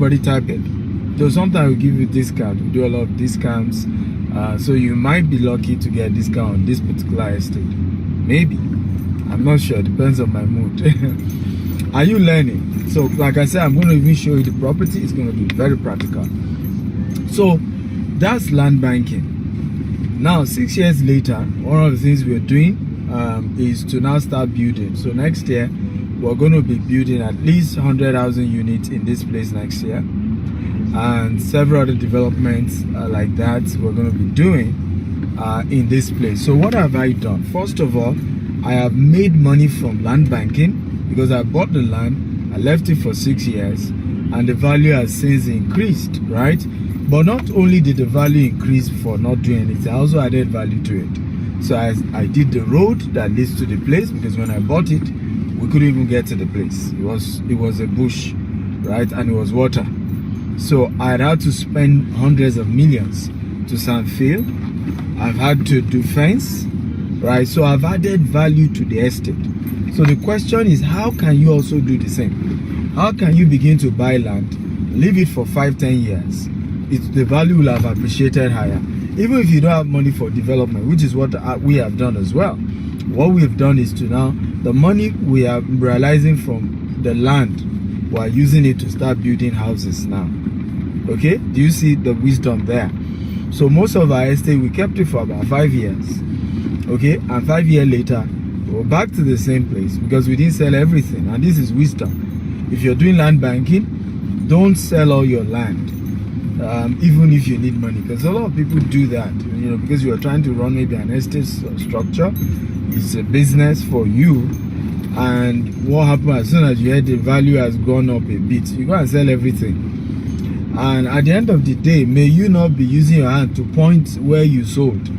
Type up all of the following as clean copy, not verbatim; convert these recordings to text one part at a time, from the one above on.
everybody type it. So sometimes we give you discount. We do a lot of discounts. So you might be lucky to get a discount on this particular estate. Maybe. I'm not sure. Depends on my mood. Are you learning? So like I said, I'm going to even show you the property. It's going to be very practical. So that's land banking. Now 6 years later, one of the things we're doing is to now start building. So next year we're going to be building at least 100,000 units in this place next year, and several other developments like that we're going to be doing in this place. So what have I done? First of all, I have made money from land banking because I bought the land, I left it for 6 years, and the value has since increased, right? But not only did the value increase for not doing anything, I also added value to it. So I did the road that leads to the place, because when I bought it, we couldn't even get to the place. It was a bush, right? And it was water. So I had to spend hundreds of millions to sand fill. I've had to do fence, right? So I've added value to the estate. So the question is, how can you also do the same? How can you begin to buy land, leave it for 5-10 years? The value will have appreciated higher. Even if you don't have money for development, which is what we have done as well. What we have done is to now, the money we are realizing from the land, we are using it to start building houses now. Okay, do you see the wisdom there? So most of our estate, we kept it for about 5 years. Okay, and 5 years later, we're back to the same place because we didn't sell everything. And this is wisdom. If you're doing land banking, don't sell all your land, even if you need money, because a lot of people do that, you know, because you are trying to run maybe an estate structure. It's a business for you, and what happens as soon as you hear the value has gone up a bit, you go and sell everything. And at the end of the day, may you not be using your hand to point where you sold.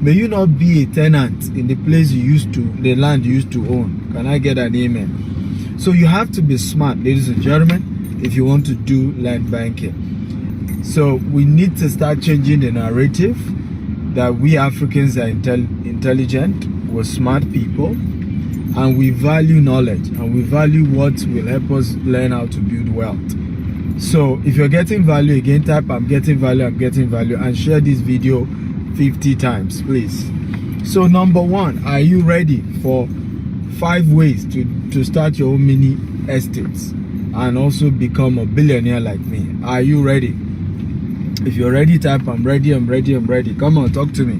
May you not be a tenant in the place you used to, the land you used to own. Can I get an amen? So you have to be smart, ladies and gentlemen, if you want to do land banking. So we need to start changing the narrative that we Africans are intelligent, we're smart people, and we value knowledge, and we value what will help us learn how to build wealth. So if you're getting value, again, type I'm getting value, and share this video 50 times, please. So number one, are you ready for 5 ways to start your own mini estates and also become a billionaire like me? Are you ready? If you're ready, type I'm ready. Come on, talk to me.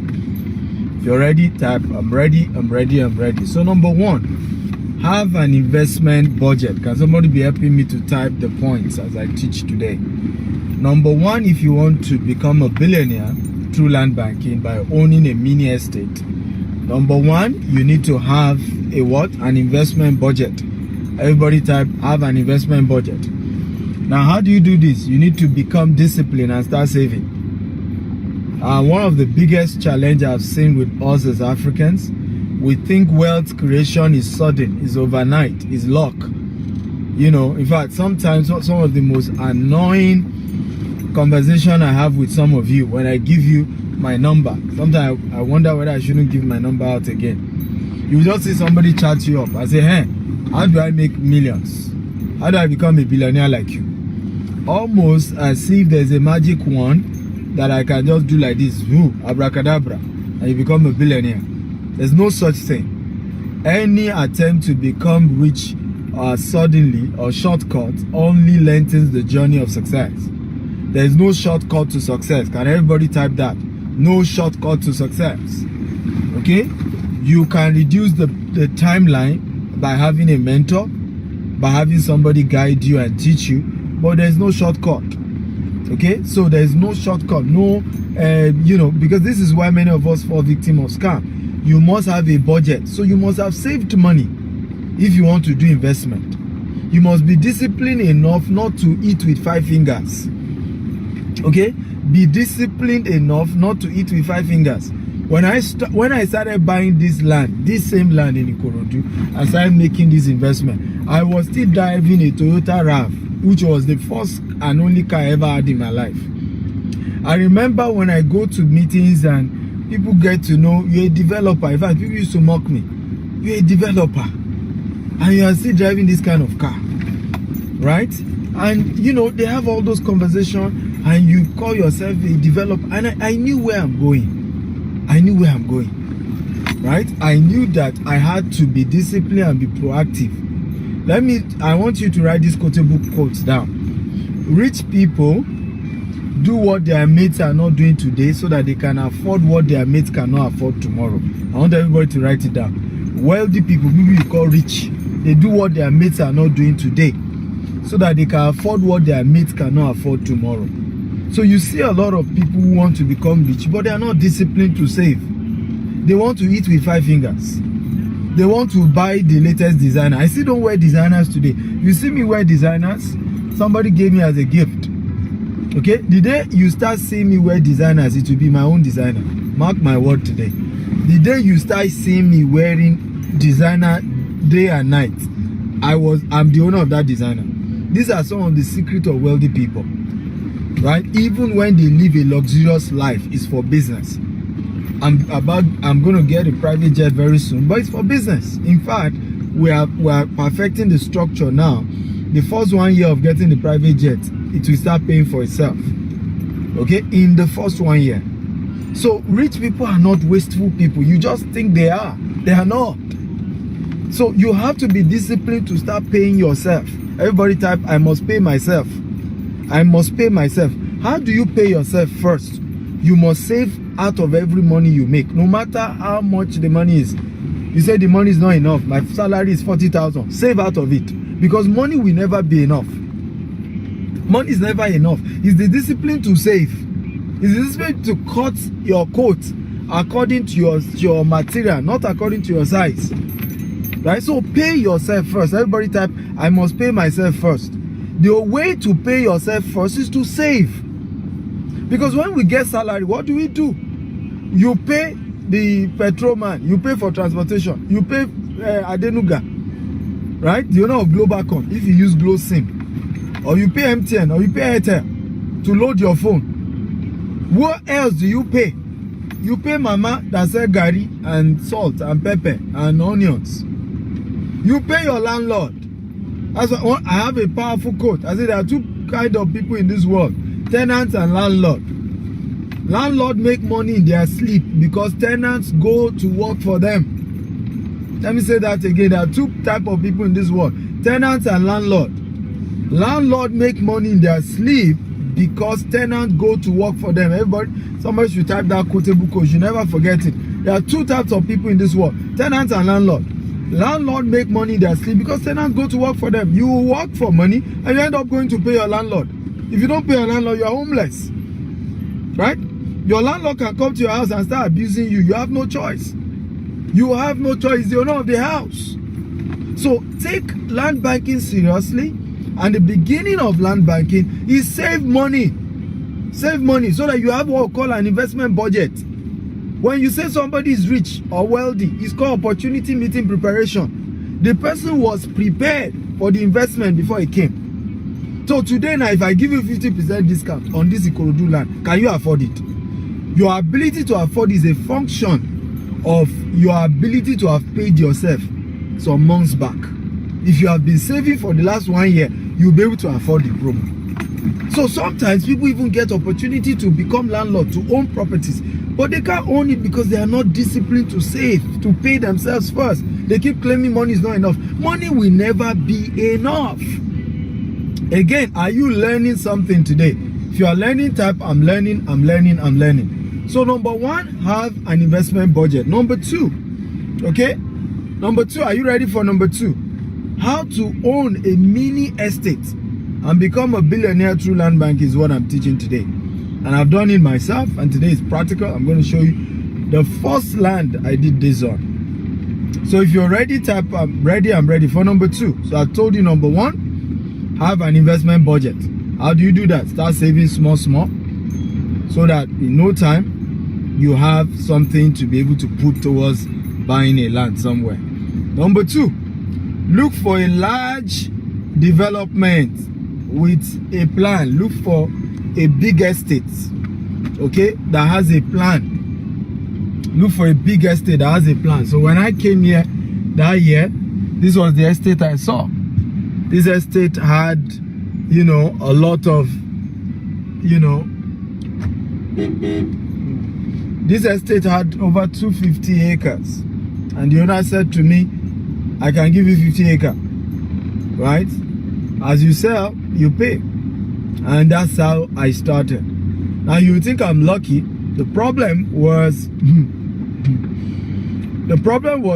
If you're ready, type I'm ready. So number one, have an investment budget. Can somebody be helping me to type the points as I teach today? Number one, if you want to become a billionaire through land banking by owning a mini estate, number one, you need to have a what? An investment budget. Everybody type have an investment budget. Now, how do you do this? You need to become disciplined and start saving. One of the biggest challenges I've seen with us as Africans, we think wealth creation is sudden, is overnight, is luck. You know, in fact, sometimes some of the most annoying conversation I have with some of you, when I give you my number, sometimes I wonder whether I shouldn't give my number out again. You just see somebody chat you up and say, hey, how do I make millions? How do I become a billionaire like you? Almost as if there's a magic wand that I can just do like this, abracadabra, and you become a billionaire. There's no such thing. Any attempt to become rich suddenly or shortcut only lengthens the journey of success. There is no shortcut to success. Can everybody type that? No shortcut to success. Okay? You can reduce the timeline by having a mentor, by having somebody guide you and teach you, but there's no shortcut. Okay, so there's no shortcut, no you know, because this is why many of us fall victim of scam. You must have a budget, so you must have saved money if you want to do investment. You must be disciplined enough not to eat with 5 fingers. Okay, be disciplined enough not to eat with 5 fingers. When I started buying this land, this same land in Ikorodu, I started making this investment, I was still driving a Toyota RAV, which was the first and only car I ever had in my life. I remember when I go to meetings and people get to know you're a developer. In fact, people used to mock me. You're a developer and you are still driving this kind of car, right? And you know, they have all those conversations, and you call yourself a developer. And I knew where I'm going. I knew where I'm going, right? I knew that I had to be disciplined and be proactive. I want you to write these quotable quotes down. Rich people do what their mates are not doing today so that they can afford what their mates cannot afford tomorrow. I want everybody to write it down. Wealthy people you call rich, they do what their mates are not doing today so that they can afford what their mates cannot afford tomorrow. So you see a lot of people who want to become rich, but they are not disciplined to save. They want to eat with 5 fingers. They want to buy the latest designer. I still don't wear designers today. You see me wear designers, somebody gave me as a gift. Okay, the day you start seeing me wear designers, it will be my own designer. Mark my word today. The day you start seeing me wearing designer day and night, I'm the owner of that designer. These are some of the secrets of wealthy people, right? Even when they live a luxurious life, it's for business. I'm going to get a private jet very soon, but it's for business. In fact, we are perfecting the structure now. The first 1 year of getting the private jet, it will start paying for itself. Okay, in the first 1 year. So rich people are not wasteful people. You just think they are. They are not. So you have to be disciplined to start paying yourself. Everybody type, I must pay myself. I must pay myself. How do you pay yourself first? You must save out of every money you make, no matter how much the money is. You say the money is not enough. My salary is 40,000. Save out of it, because money will never be enough. Money is never enough. It's the discipline to save. It's the discipline to cut your coat according to your material, not according to your size. Right? So pay yourself first. Everybody type, I must pay myself first. The way to pay yourself first is to save. Because when we get salary, what do? You pay the petrol man, you pay for transportation, you pay Adenuga, right? The owner of Globacom, if you use Glo SIM, or you pay MTN, or you pay Airtel to load your phone. What else do you pay? You pay mama that sell garri and salt and pepper and onions. You pay your landlord. That's why I have a powerful quote. I say there are two kinds of people in this world: tenants and landlord. Landlord make money in their sleep because tenants go to work for them. Let me say that again. There are two types of people in this world: tenants and landlord. Landlord make money in their sleep because tenants go to work for them. Everybody, somebody should type that quotable quote. You never forget it. There are two types of people in this world: tenants and landlord. Landlord make money in their sleep because tenants go to work for them. You work for money and you end up going to pay your landlord. If you don't pay your landlord, you are homeless. Right? Your landlord can come to your house and start abusing you. You have no choice. You have no choice. He's the owner of the house. So take land banking seriously. And the beginning of land banking is save money. Save money so that you have what we call an investment budget. When you say somebody is rich or wealthy, it's called opportunity meeting preparation. The person was prepared for the investment before it came. So today now, if I give you 50% discount on this Ikorodu land, can you afford it? Your ability to afford is a function of your ability to have paid yourself some months back. If you have been saving for the last 1 year, you'll be able to afford the promo. So sometimes people even get opportunity to become landlord, to own properties, but they can't own it because they are not disciplined to save, to pay themselves first. They keep claiming money is not enough. Money will never be enough. Again, are you learning something today? If you are learning, type I'm learning, I'm learning, I'm learning. So number one, have an investment budget. Number two, okay? Number two, are you ready for number two? How to own a mini estate and become a billionaire through land bank is what I'm teaching today. And I've done it myself, and today is practical. I'm going to show you the first land I did this on. So if you're ready, type I'm ready for number two. So I told you number one, have an investment budget. How do you do that? Start saving small, so that in no time you have something to be able to put towards buying a land somewhere. Number two, look for a large development with a plan. Look for a big estate, okay, that has a plan. Look for a big estate that has a plan. So when I came here that year, this was the estate I saw. This estate had you know, a lot of, you know, this estate had over 250 acres. And the owner said to me, I can give you 50 acres, right? As you sell, you pay. And that's how I started. Now you think I'm lucky. The problem was,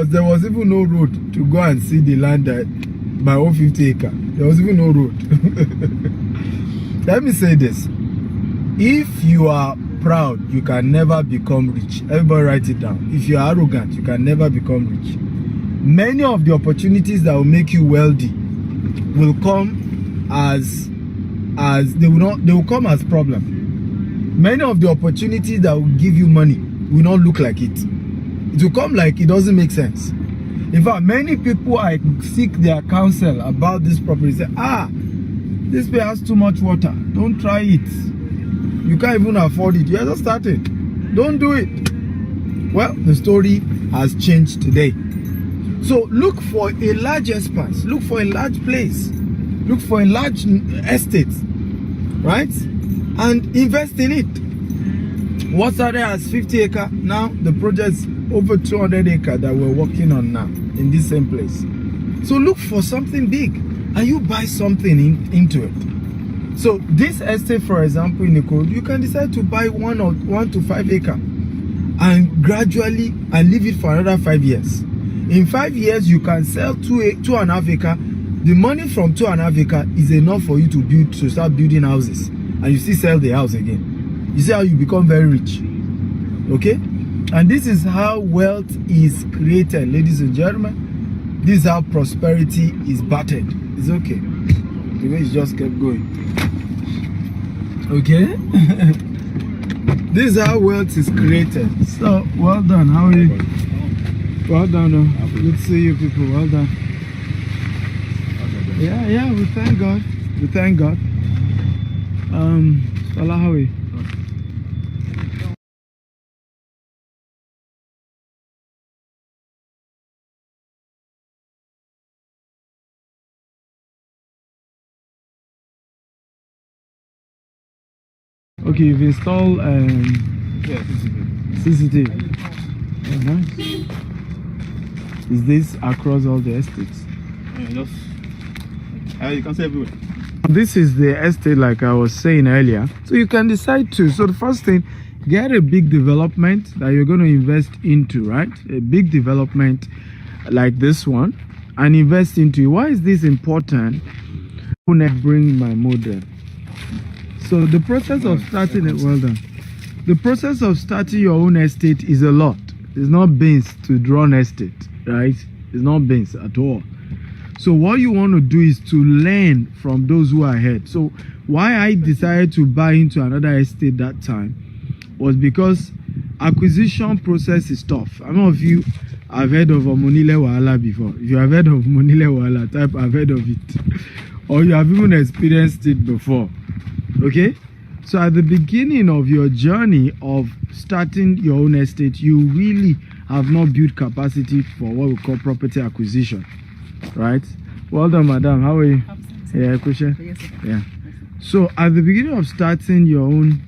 there was even no road to go and see the land that my own 50 acre. There was even no road. Let me say this. If you are proud, you can never become rich. Everybody write it down. If you are arrogant, you can never become rich. Many of the opportunities that will make you wealthy will come as they will come as problem. Many of the opportunities that will give you money will not look like it. It will come like it doesn't make sense. In fact, many people I seek their counsel about this property say, this place has too much water. Don't try it. You can't even afford it. You're just starting. Don't do it. Well, the story has changed today. So look for a large expanse. Look for a large place. Look for a large estate. Right? And invest in it. What's there as 50 acre? Now the project's over 200 acre that we're working on now in this same place. So look for something big and you buy something into it. So this estate, for example, in Ikorodu, you can decide to buy 1 to 5 acre and gradually and leave it for another 5 years. In 5 years, you can sell 2.5 acre. The money from 2.5 acre is enough for you to start building houses, and you still sell the house again. You see how you become very rich. Okay? And this is how wealth is created, ladies and gentlemen. This is how prosperity is battered. It's okay. The way it just kept going. Okay? This is how wealth is created. So, well done. How are you? Well done. Good to see you people. Well done. Yeah, we thank God. We thank God. Salah, how are you? Okay, you've installed CCTV. Oh, nice. Is this across all the estates? Yeah, you can see everywhere. This is the estate like I was saying earlier. So you can decide to. So the first thing, get a big development that you're going to invest into, right? A big development like this one and invest into it. Why is this important? I'm going to bring my model. So the process of starting it, well done. The process of starting your own estate is a lot. It's not beans to draw an estate, right? It's not beans at all. So what you want to do is to learn from those who are ahead. So why I decided to buy into another estate that time was because acquisition process is tough. I know of you have heard of Omonile Wahala before. If you have heard of Omonile Wahala, type I've heard of it. Or you have even experienced it before. Okay? So at the beginning of your journey of starting your own estate, you really have not built capacity for what we call property acquisition. Right? Well done, madam. How are you? Yeah, question? Yeah. So at the beginning of starting your own,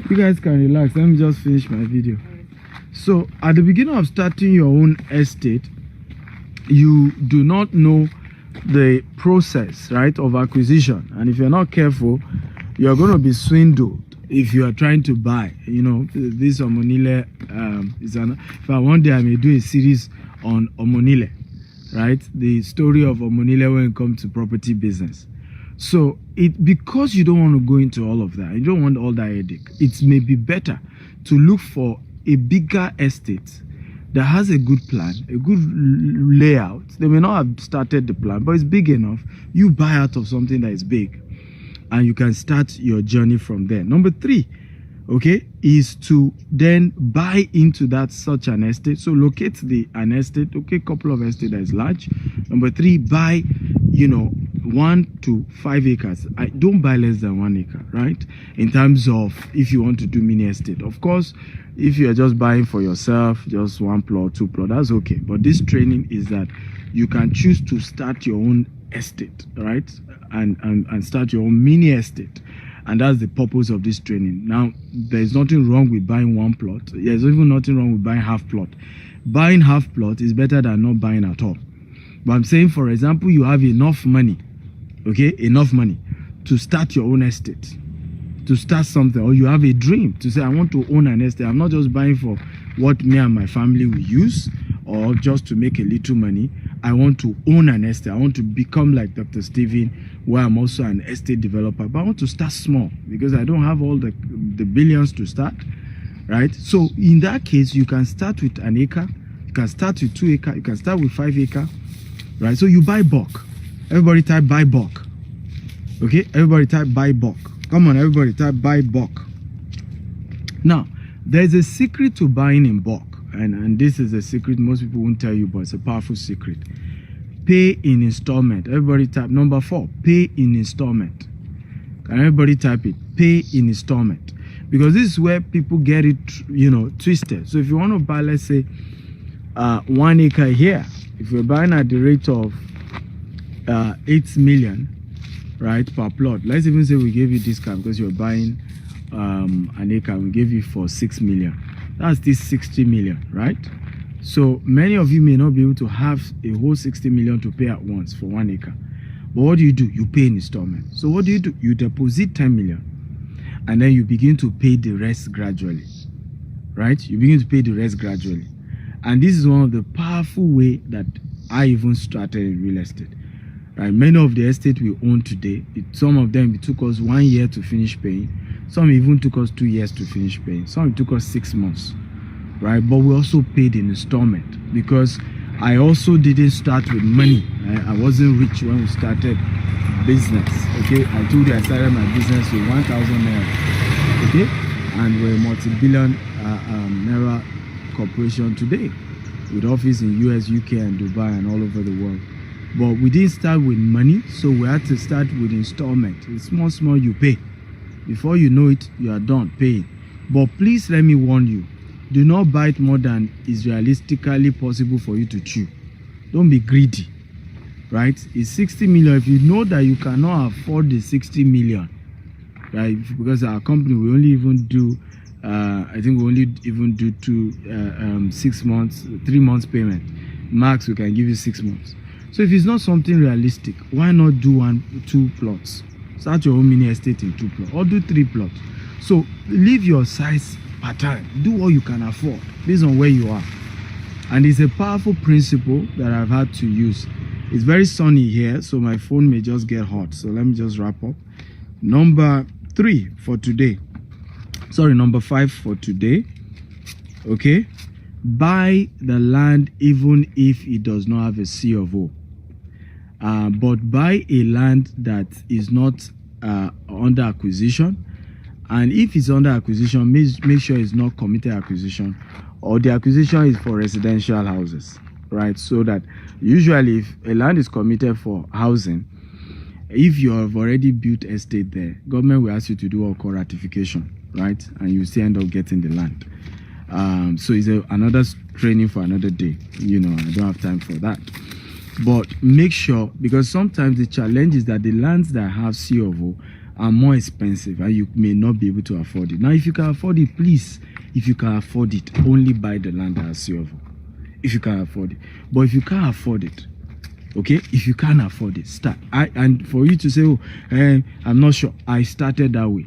you guys can relax. Let me just finish my video. So at the beginning of starting your own estate, you do not know the process, right, of acquisition. And if you're not careful, you're going to be swindled if you are trying to buy. You know, this Omonile is an. If I one day I may do a series on Omonile, right? The story of Omonile when it comes to property business. So because you don't want to go into all of that, you don't want all that headache. It may be better to look for a bigger estate that has a good plan, a good layout. They may not have started the plan, but it's big enough. You buy out of something that is big, and you can start your journey from there. Number 3, okay, is to then buy into that such an estate. So locate an estate, okay, couple of estate that is large. Number 3, buy, 1 to 5 acres. I don't buy less than 1 acre, right? In terms of if you want to do mini estate. Of course, if you are just buying for yourself, just 1 plot, 2 plot, that's okay. But this training is that you can choose to start your own estate, right? And start your own mini estate. And that's the purpose of this training. Now, there's nothing wrong with buying one plot. There's even nothing wrong with buying half plot. Buying half plot is better than not buying at all. But I'm saying, for example, you have enough money, okay, enough money to start your own estate, to start something, or you have a dream to say, I want to own an estate. I'm not just buying for what me and my family will use or just to make a little money. I want to own an estate. I want to become like Dr. Steven, where I'm also an estate developer. But I want to start small because I don't have all the billions to start, right? So in that case, you can start with an acre, you can start with 2 acres, you can start with 5 acres, right? So you buy bulk. Everybody type buy bulk. Okay, everybody type buy bulk. Come on, everybody type buy bulk. Now, there's a secret to buying in bulk. And this is a secret most people won't tell you, but it's a powerful secret. Pay in installment. Everybody type number 4. Pay in installment. Can everybody type it? Pay in installment. Because this is where people get it, twisted. So if you want to buy, let's say, 1 acre here, if you're buying at the rate of 8 million, right, per plot. Let's even say we gave you discount because you're buying an acre. We gave you for 6 million. That's this 60 million, right? So many of you may not be able to have a whole 60 million to pay at once for 1 acre. But what do? You pay in installment. So what do? You deposit 10 million and then you begin to pay the rest gradually, right? You begin to pay the rest gradually. And this is one of the powerful way that I even started in real estate. Right? Many of the estate we own today, some of them, it took us 1 year to finish paying. Some even took us 2 years to finish paying. Some it took us 6 months, right? But we also paid in installment because I also didn't start with money. I wasn't rich when we started business, okay? I told you I started my business with 1,000 naira, okay? And we're a multi-billion naira corporation today with office in US, UK, and Dubai, and all over the world. But we didn't start with money, so we had to start with installment. It's small you pay. Before you know it, you are done paying. But please let me warn you, do not buy it more than is realistically possible for you to chew. Don't be greedy, right? It's 60 million. If you know that you cannot afford the 60 million, right? Because our company, we only even do, I think we only even do 6 months, 3 months payment. Max, we can give you 6 months. So if it's not something realistic, why not do 2 plots? Start your own mini estate in 2 plots or do 3 plots. So leave your size pattern. Do what you can afford based on where you are. And it's a powerful principle that I've had to use. It's very sunny here, so my phone may just get hot. So let me just wrap up. Number 3 for today. Sorry, number 5 for today. Okay. Buy the land even if it does not have a C of O. But buy a land that is not under acquisition, and if it's under acquisition, make sure it's not committed acquisition, or the acquisition is for residential houses, right? So that usually if a land is committed for housing, if you have already built estate there, government will ask you to do what called ratification, right? And you still end up getting the land. So it's another training for another day. I don't have time for that. But make sure, because sometimes the challenge is that the lands that have C of O are more expensive and you may not be able to afford it. Now, if you can afford it, please, if you can afford it, only buy the land that has C of O. If you can afford it. But if you can't afford it, okay, if you can't afford it, start. And for you to say, I'm not sure, I started that way,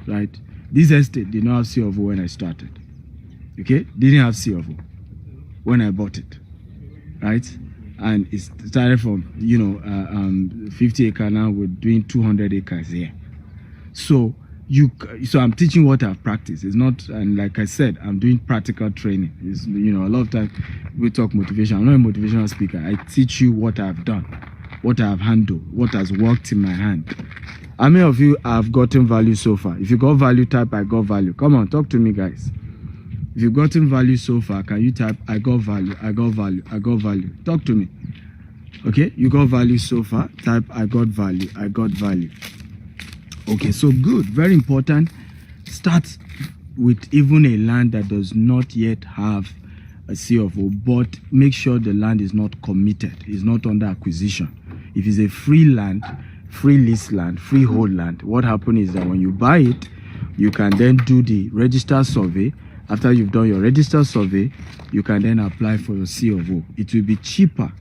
right? This estate did not have C of O when I started. Okay, didn't have C of O when I bought it, right? And it started from 50 acres. Now we're doing 200 acres here. So I'm teaching what I've practiced. It's not, and like I said, I'm doing practical training. It's, a lot of times we talk motivation. I'm not a motivational speaker. I teach you what I've done, what I've handled, what has worked in my hand. How many of you have gotten value so far? If you got value, type I got value. Come on, talk to me, guys. If you've gotten value so far, can you type I got value, I got value, I got value? Talk to me. Okay, you got value so far, type I got value, I got value. Okay, so good, very important. Start with even a land that does not yet have a C of O, but make sure the land is not committed, is not under acquisition. If it's a free land, free lease land, freehold land, what happens is that when you buy it, you can then do the register survey. After you've done your register survey, you can then apply for your C of O. It will be cheaper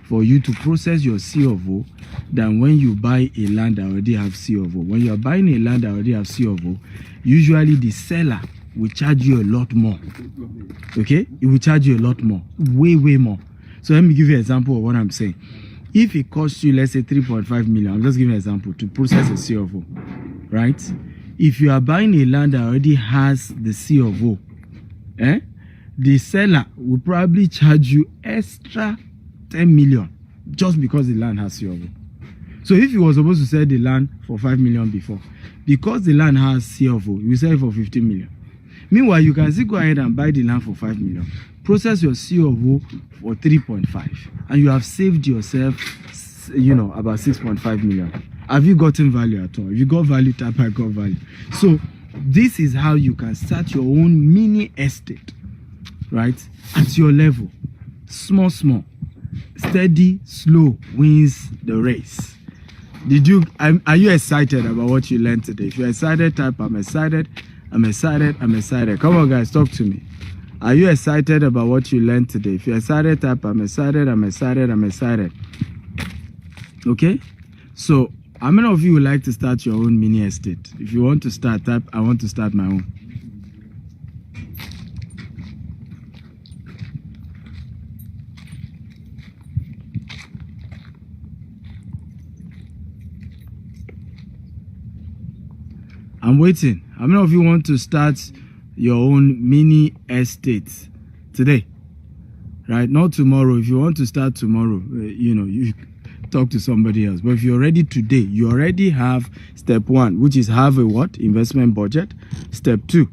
for you to process your C of O than when you buy a land that already have C of O. When you are buying a land that already have C of O, usually the seller will charge you a lot more. Okay? It will charge you a lot more. Way more. So let me give you an example of what I'm saying. If it costs you, let's say 3.5 million, I'm just giving an example, to process a C of O, right? If you are buying a land that already has the C of O, the seller will probably charge you extra 10 million just because the land has C of O. So if you were supposed to sell the land for 5 million before, because the land has C of O, you sell it for 15 million. Meanwhile, you can still go ahead and buy the land for 5 million, process your C of O for 3.5, and you have saved yourself, about 6.5 million. Have you gotten value at all? If you got value, type I got value. So this is how you can start your own mini estate, right? At your level, small, steady, slow wins the race. Are you excited about what you learned today? If you're excited, type I'm excited. I'm excited. Come on, guys, talk to me. Are you excited about what you learned today? If you're excited, type I'm excited. Okay? So, how many of you would like to start your own mini estate? If you want to start, type I want to start my own. I'm waiting. How many of you want to start your own mini estate today? Right? Not tomorrow. If you want to start tomorrow, you talk to somebody else. But if you're ready today, you already have step 1, which is have a what? Investment budget. Step 2,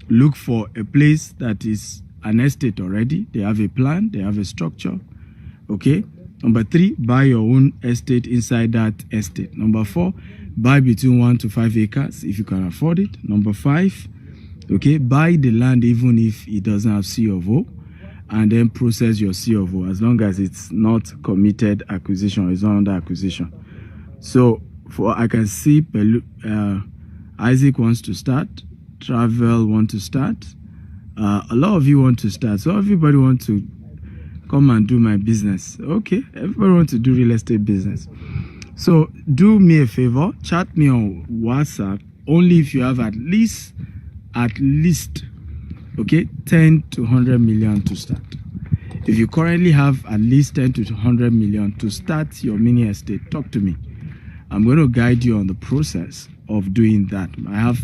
look for a place that is an estate already. They have a plan. They have a structure. Okay? Number 3, buy your own estate inside that estate. Number 4, buy between 1 to 5 acres if you can afford it. Number 5, okay, buy the land even if it doesn't have C of O, and then process your C of O as long as it's not committed acquisition or it's not under acquisition. So I can see Isaac wants to start, Travel want to start, a lot of you want to start, so everybody want to come and do my business. Okay, everybody want to do real estate business. So do me a favor, chat me on WhatsApp only if you have at least okay, 10 to 100 million to start. If you currently have at least 10 to 100 million to start your mini estate, talk to me. I'm going to guide you on the process of doing that. I have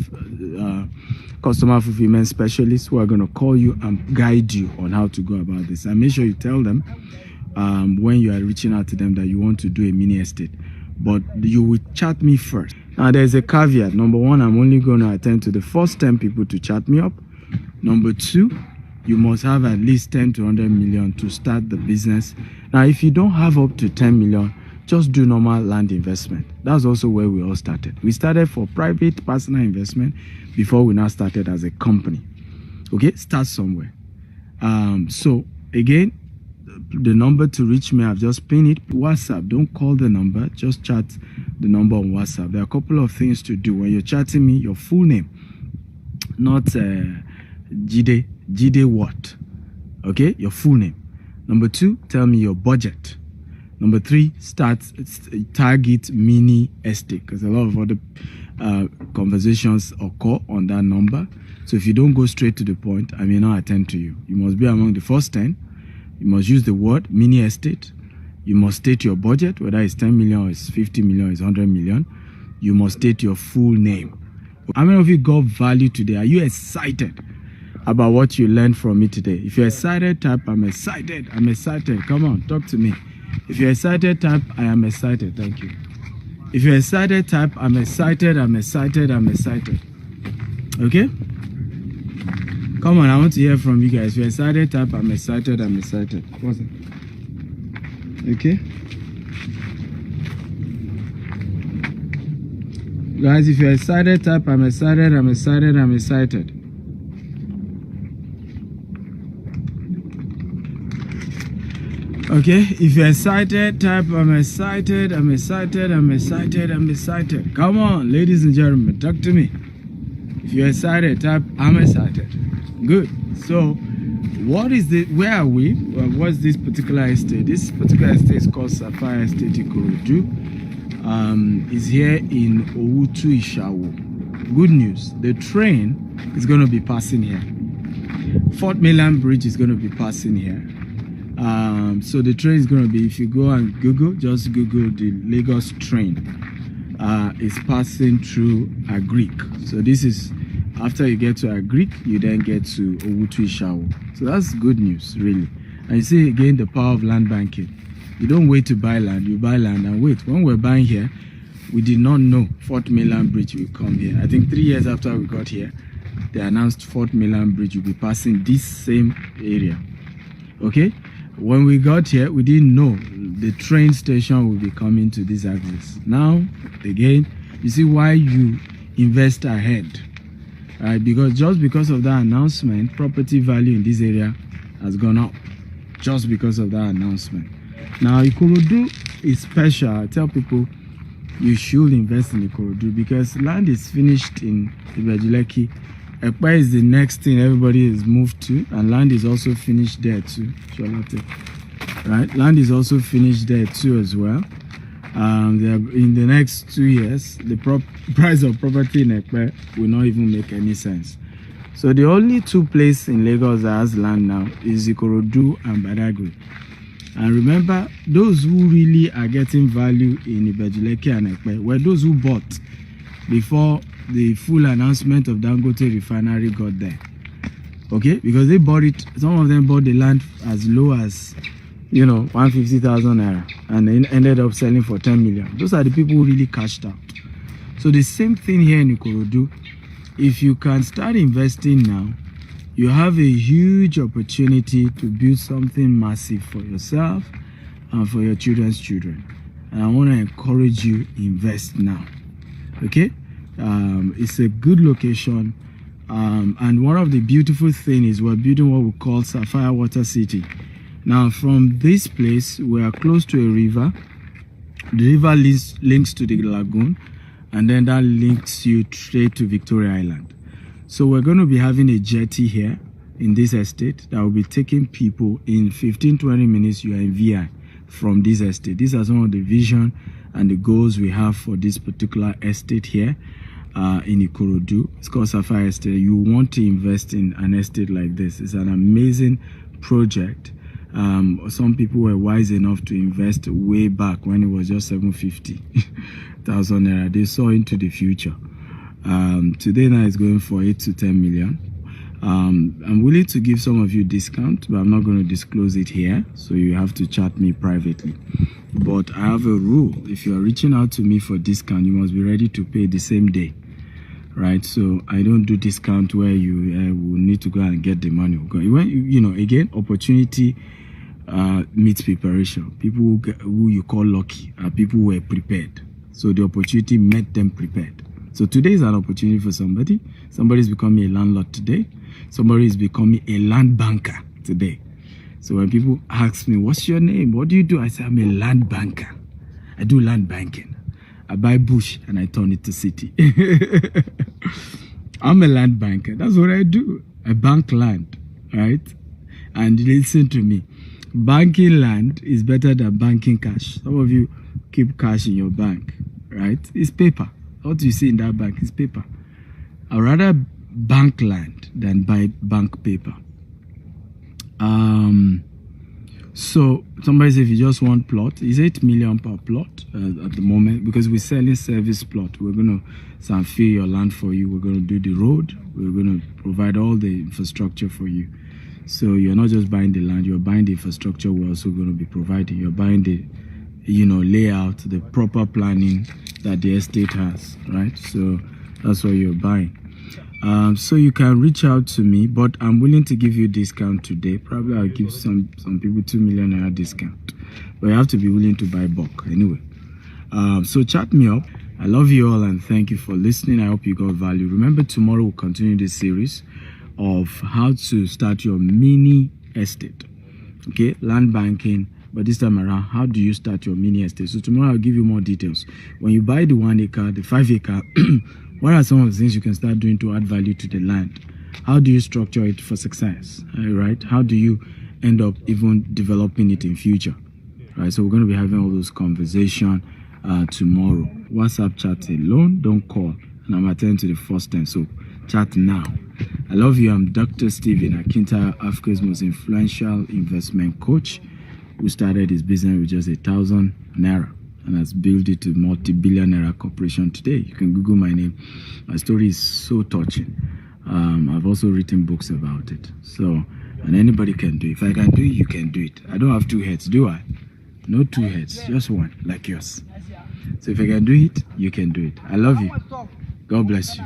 customer fulfillment specialists who are going to call you and guide you on how to go about this. And make sure you tell them when you are reaching out to them that you want to do a mini estate. But you will chat me first. Now, there's a caveat. Number 1, I'm only going to attend to the first 10 people to chat me up. Number 2, you must have at least 10 to 100 million to start the business. Now, if you don't have up to 10 million, just do normal land investment. That's also where we all started. We started for private personal investment before we now started as a company. Okay, start somewhere. So again, the number to reach me, I've just pinned it. WhatsApp, don't call the number, just chat the number on WhatsApp. There are a couple of things to do when you're chatting me. Your full name, not Jide what? Okay, your full name. Number 2, tell me your budget. Number 3, target mini estate, because a lot of other conversations occur on that number. So if you don't go straight to the point, I may not attend to you. You must be among the first 10. You must use the word mini estate. You must state your budget, whether it's 10 million or it's 50 million or it's 100 million. You must state your full name. How many of you got value today? Are you excited about what you learned from me today? If you're excited, type I'm excited. I'm excited. Come on, talk to me. If you're excited, type I am excited. Thank you. If you're excited, type I'm excited. Okay? Come on, I want to hear from you guys. If you're excited, type I'm excited. What's it? Okay? Guys, if you're excited, type I'm excited. Okay, if you're excited, type I'm excited, I'm excited, I'm excited, I'm excited. Come on, ladies and gentlemen, talk to me. If you're excited, type I'm excited. Good. So, what is the, where are we? Well, what's this particular estate? This particular estate is called Sapphire Estate Ikorodu. Is here in Owutu Ishawo. Good news, the train is going to be passing here. 10Million Bridge is going to be passing here. So the train is going to be, if you go and Google, just Google the Lagos train. It's passing through Agric. So this is, after you get to Agric, you then get to Owutu Ishawo. So that's good news, really. And you see again the power of land banking. You don't wait to buy land, you buy land and wait. When we're buying here, we did not know 10Million Bridge will come here. I think 3 years after we got here, they announced 10Million Bridge will be passing this same area. Okay? When we got here, we didn't know the train station will be coming to this axis. Now, again, you see why you invest ahead. Right? Because just because of that announcement, property value in this area has gone up. Just because of that announcement. Now, Ikorodu is special. I tell people you should invest in Ikorodu because land is finished in Ibejuleki. Ekpa is the next thing everybody is moved to, and land is also finished there too. Right? Land is also finished there too as well. In the next 2 years, the price of property in Ekpa will not even make any sense. So the only two places in Lagos that has land now is Ikorodu and Badagry. And remember, those who really are getting value in Ibejuleki and Ekpe were those who bought before the full announcement of Dangote refinery got there. Okay, because they bought it, some of them bought the land as low as 150,000 naira and then ended up selling for 10 million. Those are the people who really cashed out. So the same thing here in Ikorodu. If you can start investing now, you have a huge opportunity to build something massive for yourself and for your children's children. And I want to encourage you, invest now. Okay? It's a good location. And one of the beautiful things is we're building what we call Sapphire Water City. Now, from this place, we are close to a river. The river links to the lagoon, and then that links you straight to Victoria Island. So we're going to be having a jetty here in this estate that will be taking people in 15-20 minutes. You are in VI from this estate. These are some of the vision and the goals we have for this particular estate here in Ikorodu. It's called Sapphire Estate. You want to invest in an estate like this. It's an amazing project. Some people were wise enough to invest way back when it was just 750,000 naira. They saw into the future. Today now it's going for 8 to 10 million. I'm willing to give some of you discount, but I'm not going to disclose it here, so you have to chat me privately. But I have a rule: if you are reaching out to me for discount, you must be ready to pay the same day, right? So I don't do discount where you will need to go and get the money. When again, opportunity meets preparation. People who you call lucky are people who were prepared. So the opportunity made them prepared. So today is an opportunity for somebody. Somebody is becoming a landlord today. Somebody is becoming a land banker today. So when people ask me, what's your name? What do you do? I say, I'm a land banker. I do land banking. I buy bush and I turn it to city. I'm a land banker. That's what I do. I bank land, right? And listen to me. Banking land is better than banking cash. Some of you keep cash in your bank, right? It's paper. What you see in that bank is paper. I'd rather bank land than buy bank paper. So somebody says if you just want plot, it's 8 million per plot at the moment, because we're selling service plot. We're going to fill your land for you. We're going to do the road. We're going to provide all the infrastructure for you. So you're not just buying the land, you're buying the infrastructure. We're also going to be providing. You're buying the layout, the proper planning that the estate has, right? So that's what you're buying. So you can reach out to me, but I'm willing to give you discount today. Probably I'll give some people 2 million naira discount, but you have to be willing to buy bulk anyway. So chat me up. I love you all and thank you for listening. I hope you got value. Remember, tomorrow we'll continue this series of how to start your mini estate. Okay, land banking But this time around, how do you start your mini estate? So tomorrow I'll give you more details. When you buy the 1 acre, the 5 acre, what are some of the things you can start doing to add value to the land? How do you structure it for success? Right? How do you end up even developing it in future? Right? So we're going to be having all those conversations tomorrow. WhatsApp chat alone, don't call. And I'm attending to the first 10, so chat now. I love you. I'm Dr. Stephen Akinta, Africa's most influential investment coach, who started his business with just 1,000 naira and has built it to multi-billion naira corporation today. You can Google my name. My story is so touching. I've also written books about it. So, and anybody can do it. If I can do it, you can do it. I don't have 2 heads, do I? No 2 heads, just one, like yours. So if I can do it, you can do it. I love you. God bless you.